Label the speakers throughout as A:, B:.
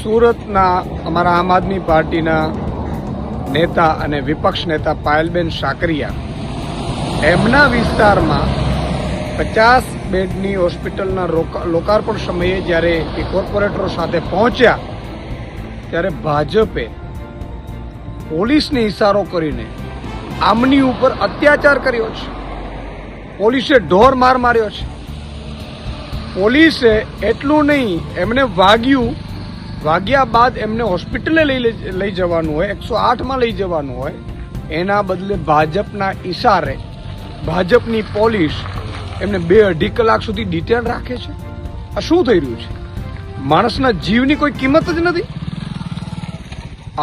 A: સુરતના અમારા આમ આદમી પાર્ટીના નેતા અને વિપક્ષ નેતા પાયલબેન સાકરિયા એમના વિસ્તારમાં 50 બેડની હોસ્પિટલના લોકાર્પણ સમયે જ્યારે એ કોર્પોરેટરો સાથે પહોંચ્યા ત્યારે ભાજપે પોલીસને ઇશારો કરીને આમની ઉપર અત્યાચાર કર્યો છે. પોલીસે ઢોર માર માર્યો છે. પોલીસે એટલું નહીં, એમને વાગ્યા બાદ એમને હોસ્પિટલે લઈ જવાનું હોય, 108માં લઈ જવાનું હોય, એના બદલે ભાજપના ઇશારે ભાજપની પોલીસ એમને 2-2.5 કલાક સુધી ડિટેન રાખે છે. આ શું થઈ રહ્યું છે? માણસના જીવની કોઈ કિંમત જ નથી.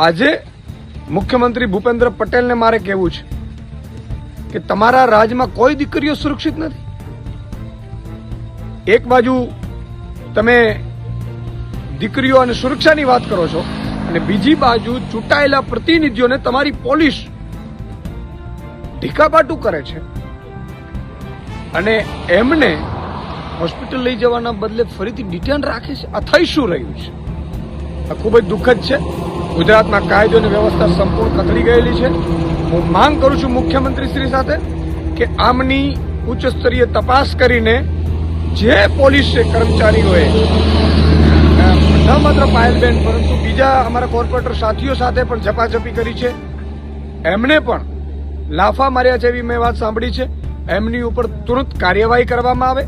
A: આજે મુખ્યમંત્રી ભૂપેન્દ્ર પટેલને મારે કહેવું છે કે તમારા રાજ્યમાં કોઈ દીકરીઓ સુરક્ષિત નથી. એક બાજુ તમે દીકરીઓ અને સુરક્ષાની વાત કરો છો અને બીજી બાજુ ચૂંટાયેલા પ્રતિનિધિઓને તમારી પોલીસ ઢીકાપાટું કરે છે અને એમને હોસ્પિટલ લઈ જવાના બદલે ફરીથી ડિટેન રાખે છે. આ થઈ શું રહ્યું છે? આ ખૂબ જ દુઃખદ છે. ગુજરાતમાં કાયદો અને વ્યવસ્થા સંપૂર્ણ કથળી ગયેલી છે. હું માંગ કરું છું મુખ્યમંત્રી શ્રી સાથે કે આમની ઉચ્ચ સ્તરીય તપાસ કરીને જે પોલીસ કર્મચારીઓએ ન માત્ર પાયલબેન પરંતુ બીજા અમારા કોર્પોરેટર સાથીઓ સાથે પણ ઝપાઝપી કરી છે, એમને પણ લાફા માર્યા છે એવી મેં વાત સાંભળી છે. એમની ઉપર તુરંત કાર્યવાહી કરવામાં આવે,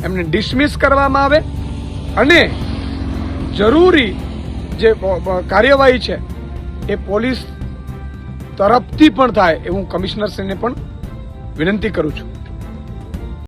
A: એમને ડિસમિસ કરવામાં આવે અને જરૂરી જે કાર્યવાહી છે એ પોલીસ તરફથી પણ થાય એવું કમિશનરશ્રીને પણ વિનંતી કરું છું.